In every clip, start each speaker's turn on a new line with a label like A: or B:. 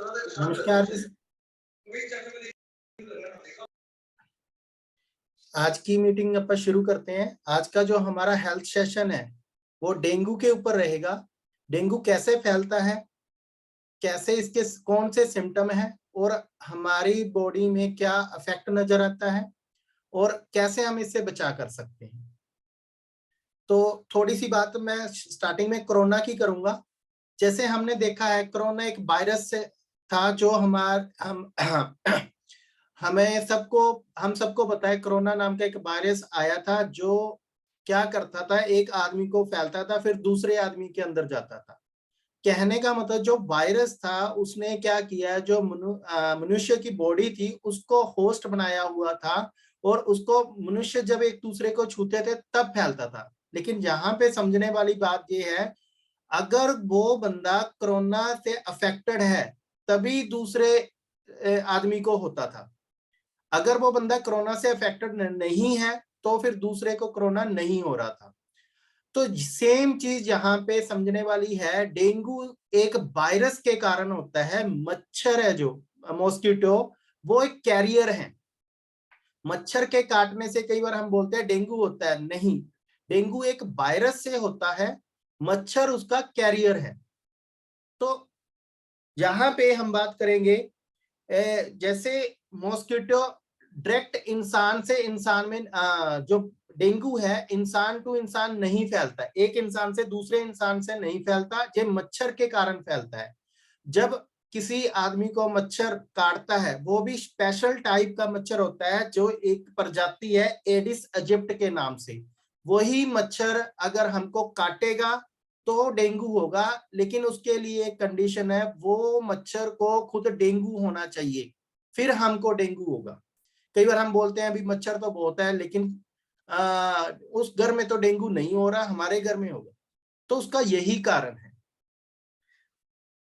A: नमस्कार जी। आज की मीटिंग अपन शुरू करते हैं। आज का जो हमारा हेल्थ सेशन है वो डेंगू के ऊपर रहेगा। डेंगू कैसे फैलता है, कैसे इसके कौन से सिम्टम है और हमारी बॉडी में क्या इफेक्ट नजर आता है और कैसे हम इससे बचा कर सकते हैं। तो थोड़ी सी बात मैं स्टार्टिंग में कोरोना की करूंगा। जैसे हमने देखा है कोरोना एक वायरस से था जो हम हम सबको पता है कोरोना नाम का एक वायरस आया था जो क्या करता था, एक आदमी को फैलता था फिर दूसरे आदमी के अंदर जाता था। कहने का मतलब जो वायरस था उसने क्या किया, जो मनुष्य की बॉडी थी उसको होस्ट बनाया हुआ था और उसको मनुष्य जब एक दूसरे को छूते थे तब फैलता था। लेकिन यहाँ पे समझने वाली बात ये है, अगर वो बंदा कोरोना से अफेक्टेड है तभी दूसरे आदमी को होता था। अगर वो बंदा कोरोना से अफेक्टेड नहीं है तो फिर दूसरे को कोरोना नहीं हो रहा था। तो सेम चीज यहाँ पे समझने वाली है। डेंगू एक वायरस के कारण होता है। मच्छर है जो मॉस्किटो, वो एक कैरियर है। मच्छर के काटने से कई बार हम बोलते हैं डेंगू होता है, नहीं, डेंगू एक वायरस से होता है, मच्छर उसका कैरियर है। तो यहाँ पे हम बात करेंगे जैसे मॉस्किटो डायरेक्ट इंसान से इंसान में जो डेंगू है इंसान टू इंसान नहीं फैलता, एक इंसान से दूसरे इंसान से नहीं फैलता, ये मच्छर के कारण फैलता है। जब किसी आदमी को मच्छर काटता है वो भी स्पेशल टाइप का मच्छर होता है जो एक प्रजाति है एडिस इजिप्ट के नाम से। वही मच्छर अगर हमको काटेगा तो डेंगू होगा, लेकिन उसके लिए एक कंडीशन है, वो मच्छर को खुद डेंगू होना चाहिए फिर हमको डेंगू होगा। कई बार हम बोलते हैं अभी मच्छर तो बहुत है लेकिन उस घर में तो डेंगू नहीं हो रहा, हमारे घर में होगा, तो उसका यही कारण है।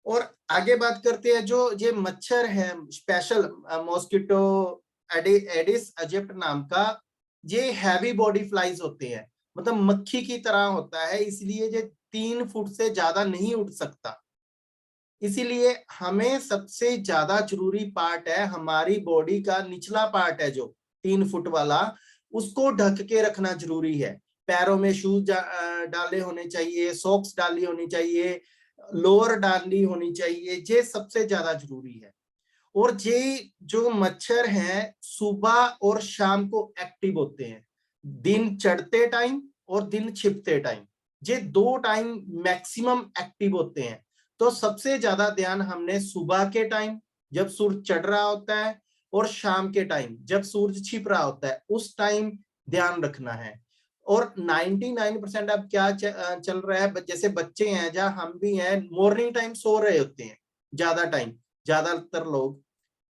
A: और आगे बात करते हैं, जो ये मच्छर है स्पेशल मॉस्किटो एडिस इजिप्ट नाम का, ये हैवी बॉडी फ्लाइज होते हैं, मतलब मक्खी की तरह होता है, इसलिए ये 3 फुट से ज्यादा नहीं उड़ सकता। इसीलिए हमें सबसे ज्यादा जरूरी पार्ट है हमारी बॉडी का निचला पार्ट है जो 3 फुट वाला, उसको ढक के रखना जरूरी है। पैरों में शूज डाले होने चाहिए, सॉक्स डाली होनी चाहिए, लोअर डाली होनी चाहिए, ये सबसे ज्यादा जरूरी है। और ये जो मच्छर हैं सुबह और शाम को एक्टिव होते हैं, दिन चढ़ते टाइम और दिन छिपते टाइम, ये 2 टाइम मैक्सिमम एक्टिव होते हैं। तो सबसे ज्यादा ध्यान हमने सुबह के टाइम जब सूरज चढ़ रहा होता है और शाम के टाइम जब सूरज छिप रहा होता है उस टाइम ध्यान रखना है। और 99% अब क्या चल रहा है, जैसे बच्चे हैं जहाँ हम भी हैं, मॉर्निंग टाइम सो रहे होते हैं ज्यादा टाइम, ज्यादातर लोग,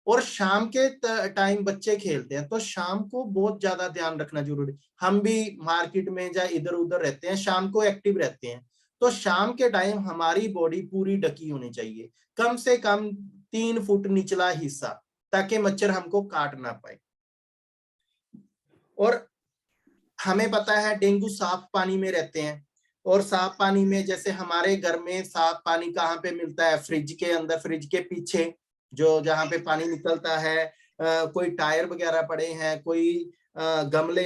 A: और शाम के टाइम बच्चे खेलते हैं, तो शाम को बहुत ज्यादा ध्यान रखना जरूरी। हम भी मार्केट में या इधर उधर रहते हैं, शाम को एक्टिव रहते हैं, तो शाम के टाइम हमारी बॉडी पूरी ढकी होनी चाहिए, कम से कम 3 फुट निचला हिस्सा, ताकि मच्छर हमको काट ना पाए। और हमें पता है डेंगू साफ पानी में रहते हैं, और साफ पानी में जैसे हमारे घर में साफ पानी कहाँ पे मिलता है, फ्रिज के अंदर, फ्रिज के पीछे जो जहाँ पे पानी निकलता है, कोई टायर वगैरह पड़े हैं, कोई गमले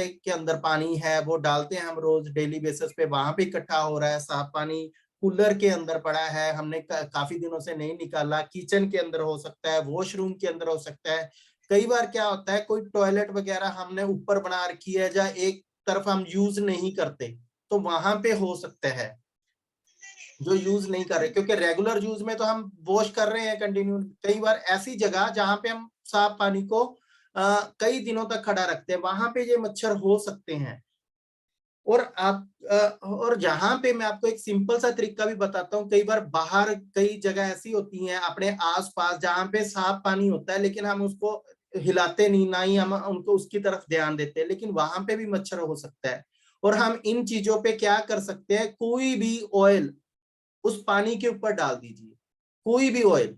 A: के अंदर पानी है वो डालते हैं हम रोज डेली बेसिस पे, वहां पे इकट्ठा हो रहा है साफ पानी। कूलर के अंदर पड़ा है, हमने काफी दिनों से नहीं निकाला, किचन के अंदर हो सकता है, वॉशरूम के अंदर हो सकता है। कई बार क्या होता है कोई टॉयलेट वगैरह हमने ऊपर बना रखी है या एक तरफ हम यूज नहीं करते, तो वहां पे हो सकता है जो यूज नहीं कर रहे, क्योंकि रेगुलर यूज में तो हम वॉश कर रहे हैं कंटिन्यू। कई बार ऐसी जगह जहां पे हम साफ पानी को कई दिनों तक खड़ा रखते हैं, वहां पे ये मच्छर हो सकते हैं। और जहां पे मैं आपको एक सिंपल सा तरीका भी बताता हूँ, कई बार बाहर कई जगह ऐसी होती हैं अपने आसपास जहां पे साफ पानी होता है लेकिन हम उसको हिलाते नहीं, ना ही हम उनको उसकी तरफ ध्यान देते हैं, लेकिन वहां पे भी मच्छर हो सकता है। और हम इन चीजों पे क्या कर सकते हैं, कोई भी ऑयल उस पानी के ऊपर डाल दीजिए, कोई भी ऑयल,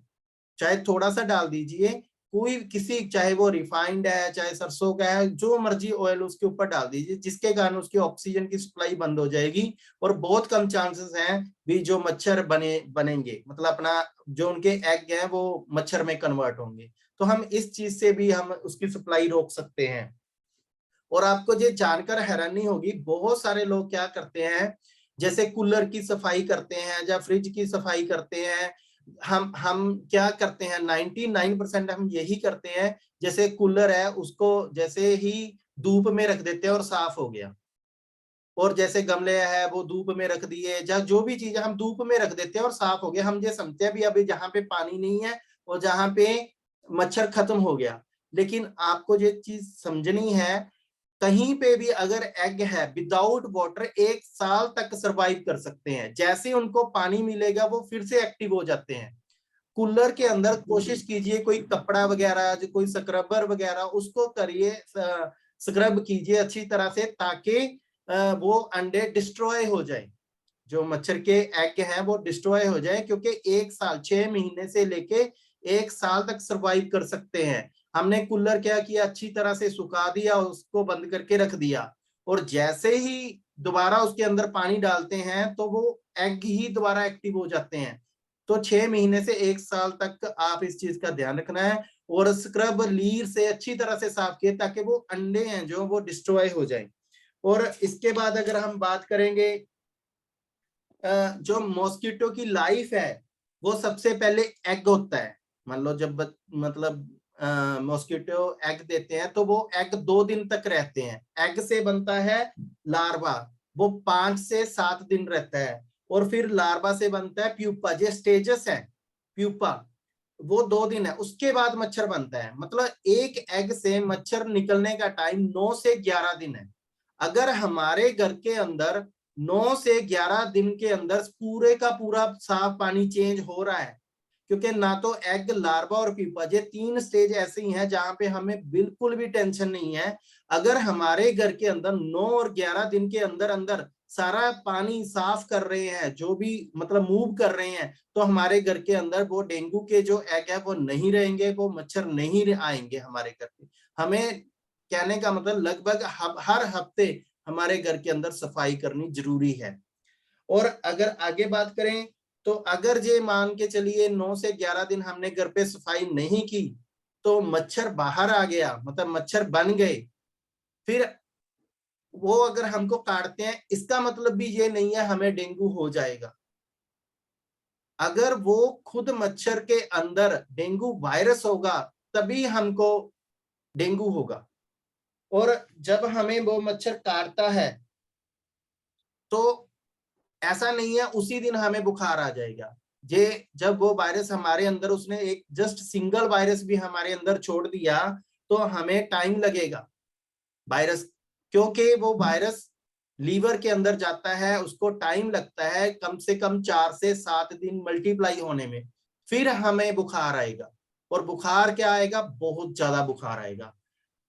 A: चाहे थोड़ा सा डाल दीजिए, कोई किसी, चाहे वो रिफाइंड है चाहे सरसों का है, जो मर्जी ऑयल उसके ऊपर डाल दीजिए, जिसके कारण उसकी ऑक्सीजन की सप्लाई बंद हो जाएगी और बहुत कम चांसेस हैं भी जो मच्छर बनेंगे, मतलब अपना जो उनके एग हैं वो मच्छर में कन्वर्ट होंगे। तो हम इस चीज से भी हम उसकी सप्लाई रोक सकते हैं। और आपको ये जानकर हैरानी होगी, बहुत सारे लोग क्या करते हैं, जैसे कूलर की सफाई करते हैं या फ्रिज की सफाई करते हैं, हम क्या करते हैं, 99% हम यही करते हैं, जैसे कूलर है उसको जैसे ही धूप में रख देते हैं और साफ हो गया, और जैसे गमले है वो धूप में रख दिए, या जो भी चीज हम धूप में रख देते हैं और साफ हो गया, हम ये समझते हैं भी अभी जहां पे पानी नहीं है और जहां पे मच्छर खत्म हो गया। लेकिन आपको ये चीज समझनी है, कहीं पे भी अगर एग है विदाउट वाटर 1 साल तक सरवाइव कर सकते हैं, जैसे उनको पानी मिलेगा वो फिर से एक्टिव हो जाते हैं। कूलर के अंदर कोशिश कीजिए कोई कपड़ा वगैरह, जो कोई स्क्रबर वगैरह उसको करिए, स्क्रब कीजिए अच्छी तरह से, ताकि वो अंडे डिस्ट्रॉय हो जाए, जो मच्छर के एग हैं वो डिस्ट्रॉय हो जाए, क्योंकि 1 साल 6 महीने से लेके 1 साल तक सरवाइव कर सकते हैं। हमने कूलर क्या किया, अच्छी तरह से सुखा दिया, उसको बंद करके रख दिया, और जैसे ही दोबारा उसके अंदर पानी डालते हैं तो वो एग ही दोबारा एक्टिव हो जाते हैं। तो 6 महीने से 1 साल तक आप इस चीज का ध्यान रखना है, और स्क्रब लीर से अच्छी तरह से साफ किए ताकि वो अंडे हैं जो वो डिस्ट्रॉय हो जाए। और इसके बाद अगर हम बात करेंगे, जो मॉस्किटो की लाइफ है वो सबसे पहले एग होता है। मान लो जब मतलब मॉस्किटो एग देते हैं तो वो एग 2 दिन तक रहते हैं, एग से बनता है लार्वा, वो 5 से 7 दिन रहता है, और फिर लार्वा से बनता है प्यूपा, जो स्टेजेस है प्यूपा, वो 2 दिन है, उसके बाद मच्छर बनता है। मतलब एक एग से मच्छर निकलने का टाइम 9 से 11 दिन है। अगर हमारे घर के अंदर 9 से 11 दिन के अंदर पूरे का पूरा साफ पानी चेंज हो रहा है, क्योंकि ना तो एग, लार्वा और प्यूपा, ये 3 स्टेज ऐसे ही हैं जहां पे हमें बिल्कुल भी टेंशन नहीं है। अगर हमारे घर के अंदर 9 और 11 दिन के अंदर अंदर सारा पानी साफ कर रहे हैं, जो भी मतलब मूव कर रहे हैं, तो हमारे घर के अंदर वो डेंगू के जो एग है वो नहीं रहेंगे, वो मच्छर नहीं आएंगे हमारे घर पे। हमें कहने का मतलब लगभग हर हफ्ते हमारे घर के अंदर सफाई करनी जरूरी है। और अगर आगे बात करें, तो अगर ये मान के चलिए 9 से 11 दिन हमने घर पे सफाई नहीं की, तो मच्छर बाहर आ गया, मतलब मच्छर बन गए, फिर वो अगर हमको काटते हैं, इसका मतलब भी ये नहीं है हमें डेंगू हो जाएगा। अगर वो खुद मच्छर के अंदर डेंगू वायरस होगा तभी हमको डेंगू होगा। और जब हमें वो मच्छर काटता है तो ऐसा नहीं है उसी दिन हमें बुखार आ जाएगा। ये जब वो वायरस हमारे अंदर, उसने एक जस्ट सिंगल वायरस भी हमारे अंदर छोड़ दिया तो हमें टाइम लगेगा वायरस, क्योंकि वो वायरस लीवर के अंदर जाता है, उसको टाइम लगता है कम से कम 4 से 7 दिन मल्टीप्लाई होने में, फिर हमें बुखार आएगा। और बुखार क्या आएगा, बहुत ज्यादा बुखार आएगा,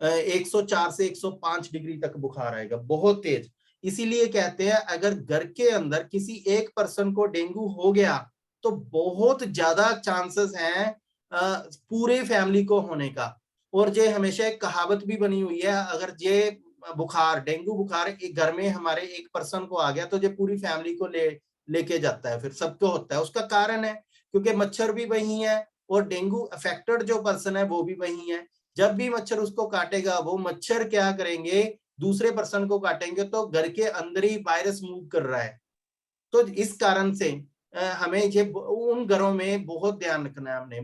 A: 104 से 105 डिग्री तक बुखार आएगा, बहुत तेज। इसीलिए कहते हैं अगर घर के अंदर किसी एक पर्सन को डेंगू हो गया तो बहुत ज्यादा चांसेस हैं पूरे फैमिली को होने का। और ये हमेशा एक कहावत भी बनी हुई है, अगर ये बुखार, डेंगू बुखार एक घर में हमारे एक पर्सन को आ गया तो ये पूरी फैमिली को लेके जाता है, फिर सबको होता है। उसका कारण है क्योंकि मच्छर भी वही है और डेंगू अफेक्टेड जो पर्सन है वो भी वही है। जब भी मच्छर उसको काटेगा, वो मच्छर क्या करेंगे, दूसरे पर्सन को काटेंगे, तो घर के अंदर ही वायरस मूव कर रहा है। तो इस कारण से हमें ये उन घरों में बहुत ध्यान रखना है हमने।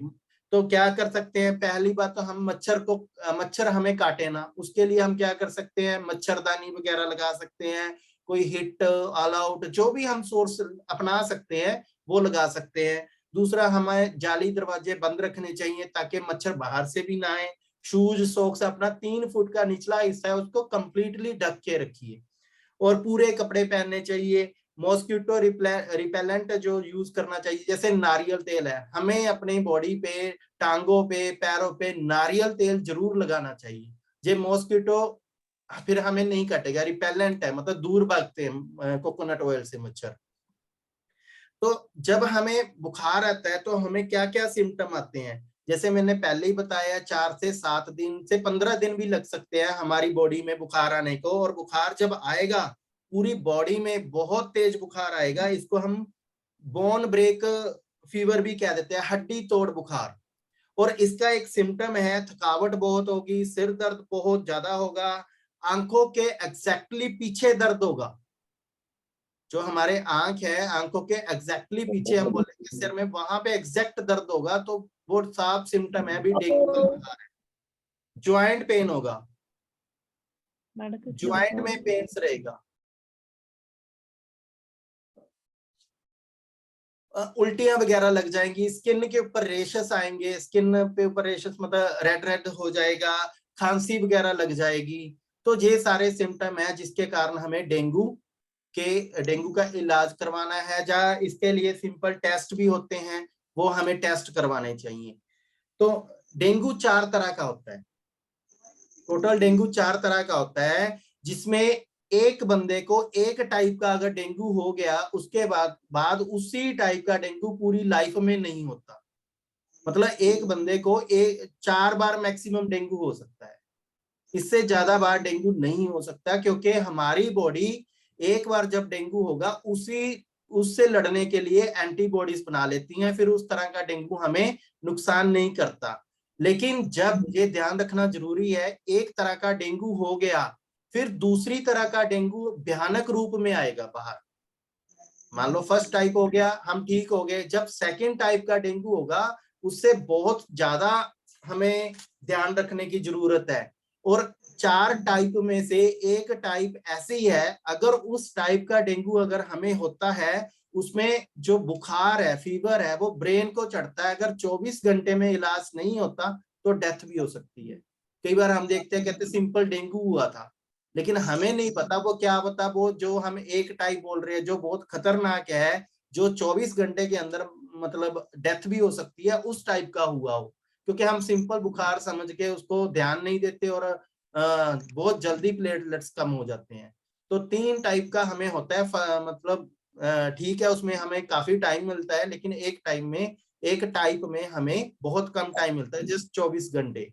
A: तो क्या कर सकते हैं, पहली बात तो हम मच्छर हमें काटे ना, उसके लिए हम क्या कर सकते हैं, मच्छरदानी वगैरह लगा सकते हैं, कोई हिट ऑल आउट जो भी हम सोर्स अपना सकते हैं वो लगा सकते हैं। दूसरा, हमें जाली दरवाजे बंद रखने चाहिए ताकि मच्छर बाहर से भी ना आए। शूज सॉक्स, अपना 3 फुट का निचला हिस्सा है उसको कंप्लीटली ढक के रखिए, और पूरे कपड़े पहनने चाहिए। मॉस्किटो रिपेलेंट जो यूज करना चाहिए, जैसे नारियल तेल है, हमें अपनी बॉडी पे, टांगों पे, पैरों पे नारियल तेल जरूर लगाना चाहिए। ये मॉस्किटो फिर हमें नहीं काटेगा, रिपेलेंट है, मतलब दूर भागते हैं कोकोनट ऑयल से मच्छर। तो जब हमें बुखार आता है तो हमें क्या क्या सिम्टम आते हैं, जैसे मैंने पहले ही बताया 4 से 7 दिन से 15 दिन भी लग सकते हैं हमारी बॉडी में बुखार आने को। और बुखार जब आएगा पूरी बॉडी में बहुत तेज बुखार आएगा, इसको हम बोन ब्रेक फीवर भी कह देते हैं, हड्डी तोड़ बुखार। और इसका एक सिम्टम है थकावट बहुत होगी, सिर दर्द बहुत ज्यादा होगा, आंखों के एग्जैक्टली पीछे दर्द होगा। जो हमारे आंख है, आंखों के एग्जैक्टली पीछे हम बोलेंगे सिर में, वहां पे एग्जैक्ट दर्द होगा, तो वो साफ सिम्टम है भी डेंगू का बुखार है। ज्वाइंट पेन होगा, ज्वाइंट में पेन्स रहेगा, उल्टियां वगैरह लग जाएंगी, स्किन के ऊपर रेशेस आएंगे, स्किन पे ऊपर रेशेस मतलब रेड रेड हो जाएगा, खांसी वगैरह लग जाएगी। तो ये सारे सिम्टम है जिसके कारण हमें डेंगू का इलाज करवाना है। जहाँ इसके लिए सिंपल टेस्ट भी होते हैं, वो हमें टेस्ट करवाने चाहिए। तो डेंगू 4 तरह का होता है, टोटल डेंगू 4 तरह का होता है, जिसमें एक बंदे को एक टाइप का अगर डेंगू हो गया, उसके बाद उसी टाइप का डेंगू पूरी लाइफ में नहीं होता। मतलब एक बंदे को 4 बार मैक्सिमम डेंगू हो सकता है, इससे ज्यादा बार डेंगू नहीं हो सकता, क्योंकि हमारी बॉडी एक बार जब डेंगू होगा उससे लड़ने के लिए एंटीबॉडीज बना लेती हैं, फिर उस तरह का डेंगू हमें नुकसान नहीं करता। लेकिन जब ये ध्यान रखना जरूरी है, एक तरह का डेंगू हो गया, फिर दूसरी तरह का डेंगू भयानक रूप में आएगा बाहर। मान लो फर्स्ट टाइप हो गया, हम ठीक हो गए, जब सेकेंड टाइप का डेंगू होगा उससे बहुत ज्यादा हमें ध्यान रखने की जरूरत है। और 4 टाइप में से एक टाइप ऐसी है, अगर उस टाइप का डेंगू अगर हमें होता है, उसमें जो बुखार है, फीवर है, वो ब्रेन को चढ़ता है। अगर 24 घंटे में इलाज नहीं होता तो डेथ भी हो सकती है। कई बार हम देखते हैं, कहते सिंपल डेंगू हुआ था, लेकिन हमें नहीं पता वो क्या पता, वो जो हम एक टाइप बोल रहे हैं जो बहुत खतरनाक है, जो 24 घंटे के अंदर मतलब डेथ भी हो सकती है, उस टाइप का हुआ हो। क्योंकि हम सिंपल बुखार समझ के उसको ध्यान नहीं देते और बहुत जल्दी प्लेटलेट्स कम हो जाते हैं। तो 3 टाइप का हमें होता है, मतलब ठीक है, उसमें हमें काफी टाइम मिलता है, लेकिन एक टाइप में हमें बहुत कम टाइम मिलता है, जस्ट 24 घंटे।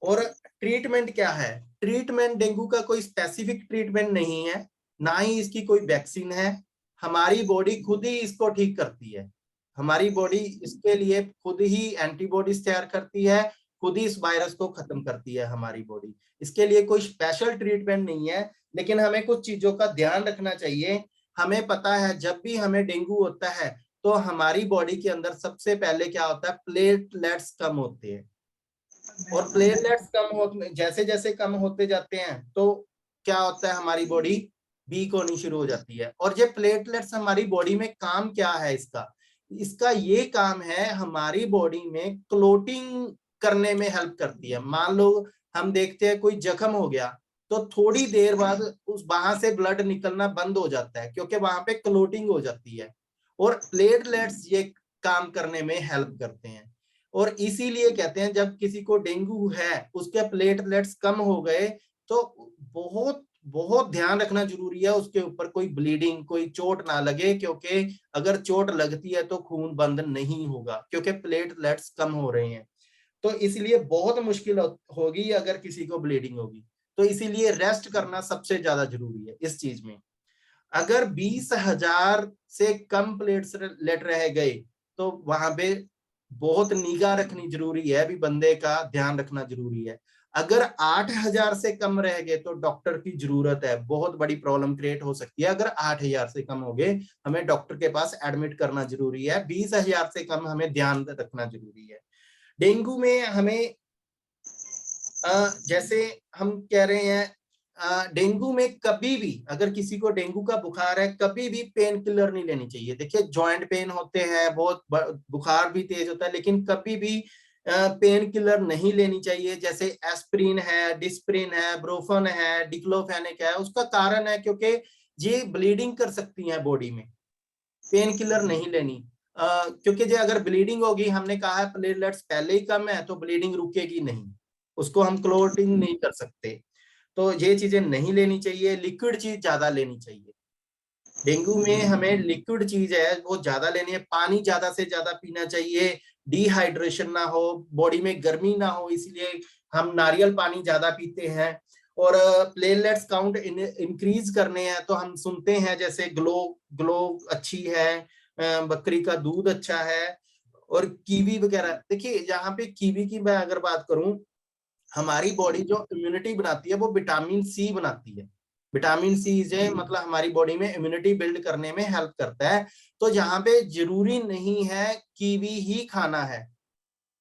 A: और ट्रीटमेंट क्या है? ट्रीटमेंट डेंगू का कोई स्पेसिफिक ट्रीटमेंट नहीं है, ना ही इसकी कोई वैक्सीन है। हमारी बॉडी खुद ही इसको ठीक करती है, हमारी बॉडी इसके लिए खुद ही एंटीबॉडीज तैयार करती है, खुद ही इस वायरस को खत्म करती है हमारी बॉडी। इसके लिए कोई स्पेशल ट्रीटमेंट नहीं है, लेकिन हमें कुछ चीजों का ध्यान रखना चाहिए। हमें पता है जब भी हमें डेंगू होता है तो हमारी बॉडी के अंदर सबसे पहले क्या होता है, प्लेटलेट्स कम होते हैं। और प्लेटलेट्स कम होते, जैसे जैसे कम होते जाते हैं तो क्या होता है, हमारी बॉडी वीक होनी शुरू हो जाती है। और ये प्लेटलेट्स हमारी बॉडी में काम क्या है इसका? इसका ये काम है, हमारी बॉडी में क्लोटिंग करने में हेल्प करती है। मान लो हम देखते हैं कोई जख्म हो गया, तो थोड़ी देर बाद उस वहां से ब्लड निकलना बंद हो जाता है, क्योंकि वहां पे क्लोटिंग हो जाती है। और प्लेटलेट्स ये काम करने में हेल्प करते हैं। और इसीलिए कहते हैं जब किसी को डेंगू है, उसके प्लेटलेट्स कम हो गए, तो बहुत बहुत ध्यान रखना जरूरी है, उसके ऊपर कोई ब्लीडिंग, कोई चोट ना लगे, क्योंकि अगर चोट लगती है तो खून बंद नहीं होगा, क्योंकि प्लेटलेट्स कम हो रहे हैं। तो इसलिए बहुत मुश्किल होगी अगर किसी को ब्लीडिंग होगी। तो इसीलिए रेस्ट करना सबसे ज्यादा जरूरी है इस चीज में। अगर 20,000 से कम प्लेटलेट रह गए तो वहां पे बहुत निगाह रखनी जरूरी है, भी बंदे का ध्यान रखना जरूरी है। अगर 8,000 से कम रह गए तो डॉक्टर की जरूरत है, बहुत बड़ी प्रॉब्लम क्रिएट हो सकती है। अगर 8,000 से कम हो गए, हमें डॉक्टर के पास एडमिट करना जरूरी है। 20,000 से कम हमें ध्यान रखना जरूरी है। डेंगू में हमें जैसे हम कह रहे हैं, डेंगू में कभी भी अगर किसी को डेंगू का बुखार है, कभी भी पेन किलर नहीं लेनी चाहिए। देखिए जॉइंट पेन होते हैं, बहुत बुखार भी तेज होता है, लेकिन कभी भी पेन किलर नहीं लेनी चाहिए। जैसे एस्प्रिन है, डिस्प्रिन है, ब्रोफन है, डिक्लोफेनेक है। उसका कारण है क्योंकि ये ब्लीडिंग कर सकती है बॉडी में, पेन किलर नहीं लेनी। क्योंकि जो अगर ब्लीडिंग होगी, हमने कहा है प्लेटलेट्स पहले ही कम है, तो ब्लीडिंग रुकेगी नहीं, उसको हम क्लोटिंग नहीं कर सकते। तो ये चीजें नहीं लेनी चाहिए। लिक्विड चीज ज्यादा लेनी चाहिए। डेंगू में हमें लिक्विड चीज है वो ज्यादा लेनी है, पानी ज्यादा से ज्यादा पीना चाहिए। डिहाइड्रेशन ना हो, बॉडी में गर्मी ना हो, इसलिए हम नारियल पानी ज्यादा पीते हैं। और प्लेटलेट्स काउंट इंक्रीज करने हैं तो हम सुनते हैं जैसे ग्लो ग्लो अच्छी है, बकरी का दूध अच्छा है, और कीवी वगैरह। देखिए यहाँ पे कीवी की मैं अगर बात करूं, हमारी बॉडी जो इम्यूनिटी बनाती है वो विटामिन सी बनाती है। विटामिन सी जो मतलब हमारी बॉडी में इम्यूनिटी बिल्ड करने में हेल्प करता है। तो यहाँ पे जरूरी नहीं है कीवी ही खाना है।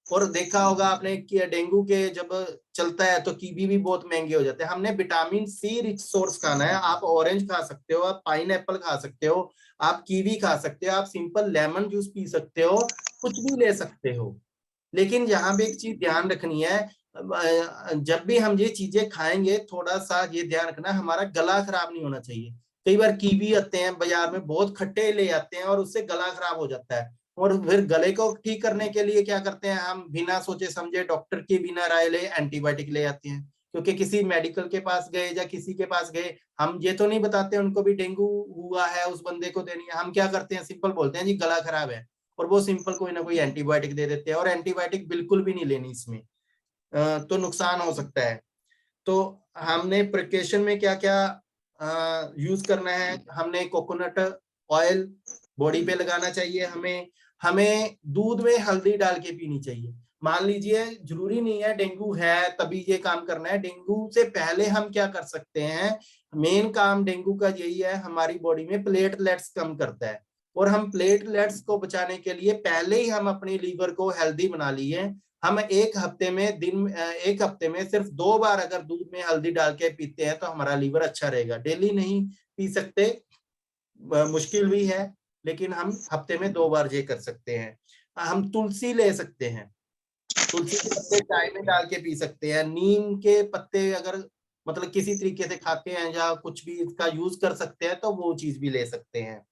A: और देखा होगा आपने कि डेंगू के जब चलता है तो कीवी भी बहुत महंगे हो जाते हैं। हमने विटामिन सी रिच सोर्स खाना है। आप ऑरेंज खा सकते हो, आप पाइन एप्पल खा सकते हो, आप कीवी खा सकते हो, आप सिंपल लेमन जूस पी सकते हो, कुछ भी ले सकते हो। लेकिन यहाँ पे एक चीज ध्यान रखनी है, जब भी हम ये चीजें खाएंगे थोड़ा सा ये ध्यान रखना, हमारा गला खराब नहीं होना चाहिए। कई बार कीवी आते हैं बाजार में, बहुत खट्टे ले आते हैं और उससे गला खराब हो जाता है। और फिर गले को ठीक करने के लिए क्या करते हैं, हम बिना सोचे समझे डॉक्टर की बिना राय ले एंटीबायोटिक ले आते हैं, क्योंकि किसी मेडिकल के पास गए या किसी के पास गए, हम ये तो नहीं बताते उनको भी डेंगू हुआ है उस बंदे को देनी है। हम क्या करते हैं, सिंपल बोलते हैं जी गला खराब है, और वो सिंपल कोई ना कोई एंटीबायोटिक दे देते हैं। और एंटीबायोटिक बिल्कुल भी नहीं लेनी इसमें, तो नुकसान हो सकता है। तो हमने प्रिकॉशन में क्या क्या यूज करना है, हमने कोकोनट ऑयल बॉडी पे लगाना चाहिए। हमें हमें दूध में हल्दी डाल के पीनी चाहिए। मान लीजिए जरूरी नहीं है डेंगू है तभी ये काम करना है, डेंगू से पहले हम क्या कर सकते हैं, मेन काम डेंगू का यही है, हमारी बॉडी में प्लेटलेट्स कम करता है। और हम प्लेटलेट्स को बचाने के लिए पहले ही हम अपनी लीवर को हेल्दी बना लिए। हम एक हफ्ते में सिर्फ 2 बार अगर दूध में हल्दी डाल के पीते हैं तो हमारा लीवर अच्छा रहेगा। डेली नहीं पी सकते, मुश्किल भी है, लेकिन हम हफ्ते में 2 बार ये कर सकते हैं। हम तुलसी ले सकते हैं, तुलसी के पत्ते चाय में डाल के पी सकते हैं। नीम के पत्ते अगर मतलब किसी तरीके से खाते हैं या कुछ भी इसका यूज कर सकते हैं तो वो चीज भी ले सकते हैं।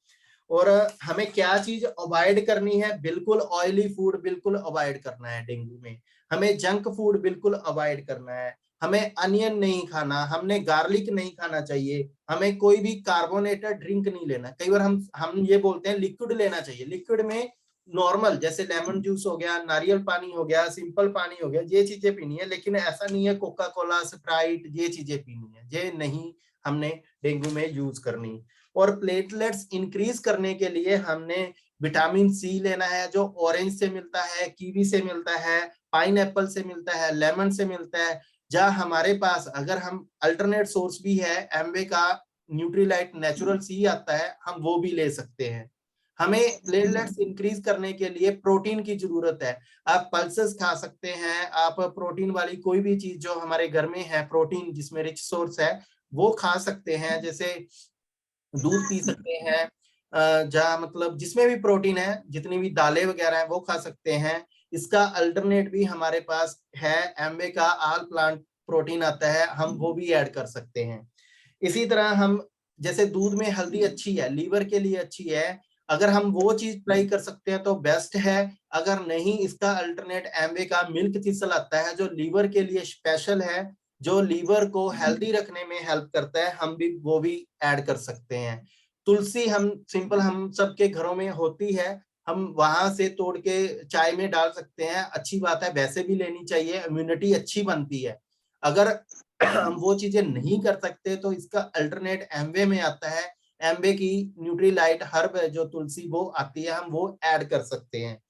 A: और हमें क्या चीज अवॉइड करनी है, बिल्कुल ऑयली फूड बिल्कुल अवॉइड करना है डेंगू में। हमें जंक फूड बिल्कुल अवॉइड करना है। हमें अनियन नहीं खाना, हमने गार्लिक नहीं खाना चाहिए, हमें कोई भी कार्बोनेटेड ड्रिंक नहीं लेना। कई बार हम ये बोलते हैं लिक्विड लेना चाहिए, लिक्विड में नॉर्मल जैसे लेमन जूस हो गया, नारियल पानी हो गया, सिंपल पानी हो गया, ये चीजें पीनी है। लेकिन ऐसा नहीं है कोका कोला स्प्राइट ये चीजें पीनी है, ये नहीं हमने डेंगू में यूज करनी। और प्लेटलेट्स इंक्रीज करने के लिए हमने विटामिन सी लेना है, जो ऑरेंज से मिलता है, कीवी से मिलता है, पाइन एप्पल से मिलता है, लेमन से मिलता है। जहाँ हमारे पास अगर हम अल्टरनेट सोर्स भी है, एम्बे का न्यूट्रीलाइट नेचुरल सी आता है, हम वो भी ले सकते हैं। हमें प्लेटलेट्स इंक्रीज करने के लिए प्रोटीन की जरूरत है। आप पल्सेस खा सकते हैं, आप प्रोटीन वाली कोई भी चीज जो हमारे घर में है, प्रोटीन जिसमें रिच सोर्स है वो खा सकते हैं। जैसे दूध पी सकते हैं, जहाँ मतलब जिसमें भी प्रोटीन है, जितनी भी दालें वगैरह हैं वो खा सकते हैं। इसका अल्टरनेट भी हमारे पास है, एम्बे का आल प्लांट प्रोटीन आता है, हम वो भी ऐड कर सकते हैं। इसी तरह हम जैसे दूध में हल्दी अच्छी है, लीवर के लिए अच्छी है, अगर हम वो चीज ट्राई कर सकते हैं तो बेस्ट है। अगर नहीं, इसका अल्टरनेट एम्बे का मिल्क थिसल आता है जो लीवर के लिए स्पेशल है, जो लीवर को हेल्दी रखने में हेल्प करता है, हम भी वो भी ऐड कर सकते हैं। तुलसी हम सिंपल हम सबके घरों में होती है, हम वहां से तोड़ के चाय में डाल सकते हैं, अच्छी बात है, वैसे भी लेनी चाहिए, इम्यूनिटी अच्छी बनती है। अगर हम वो चीजें नहीं कर सकते तो इसका अल्टरनेट एम्बे में आता है, एम्बे की न्यूट्रीलाइट हर्ब है जो तुलसी वो आती है, हम वो ऐड कर सकते हैं।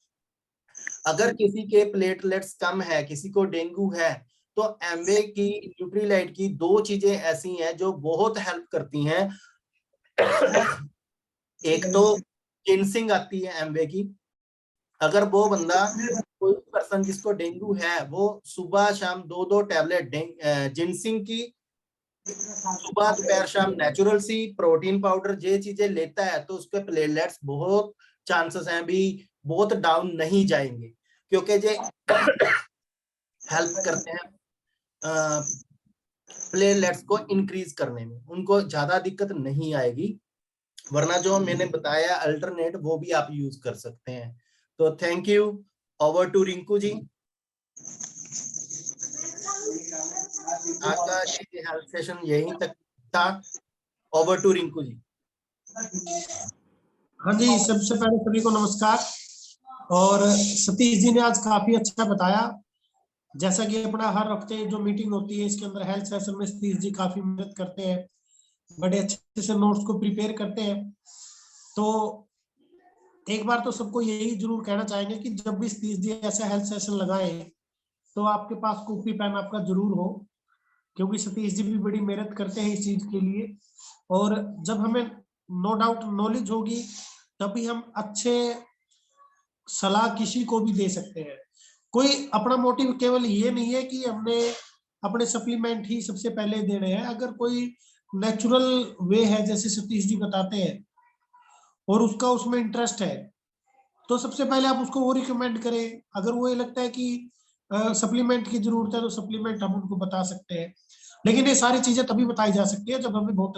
A: अगर किसी के प्लेटलेट्स कम है, किसी को डेंगू है, तो एम्बे की न्यूट्रीलाइट की 2 चीजें ऐसी हैं जो बहुत हेल्प करती हैं। एक तो जिनसिंग आती है एम्बे की, अगर वो बंदा कोई पर्सन जिसको डेंगू है वो सुबह शाम 2-2 टैबलेट जिनसिंग की सुबह दोपहर शाम नेचुरल सी प्रोटीन पाउडर ये चीजें लेता है तो उसके प्लेटलेट्स बहुत चांसेस हैं भी बहुत डाउन नहीं जाएंगे, क्योंकि ये हेल्प करते हैं प्लेटलेट्स को इंक्रीज करने में, उनको ज्यादा दिक्कत नहीं आएगी। वरना जो मैंने बताया अल्टरनेट वो भी आप यूज कर सकते हैं। तो thank you, over to Rinku ji. आज का ये हेल्थ सेशन यहीं तक था, ओवर टू रिंकू जी।
B: हाँ जी, सबसे पहले सभी को नमस्कार। और सतीश जी ने आज काफी अच्छा बताया। जैसा कि अपना हर हफ्ते जो मीटिंग होती है इसके अंदर हेल्थ सेशन में सतीश जी काफी मदद करते हैं, बड़े अच्छे से नोट्स को प्रिपेयर करते हैं। तो एक बार तो सबको यही जरूर कहना चाहेंगे कि जब भी सतीश जी ऐसा हेल्थ सेशन लगाए तो आपके पास कॉपी पेन आपका जरूर हो, क्योंकि सतीश जी भी बड़ी मेहनत करते हैं इस चीज के लिए। और जब हमें नो डाउट नॉलेज होगी तभी हम अच्छे सलाह किसी को भी दे सकते हैं। कोई अपना मोटिव केवल ये नहीं है कि हमने अपने सप्लीमेंट ही सबसे पहले देने हैं। अगर कोई नेचुरल वे है जैसे सतीश जी बताते हैं और उसका उसमें इंटरेस्ट है तो सबसे पहले आप उसको वो रिकमेंड करें। अगर वो ये लगता है कि सप्लीमेंट की जरूरत है तो सप्लीमेंट हम उनको बता सकते हैं। लेकिन ये सारी चीजें तभी बताई जा सकती है जब हमें बहुत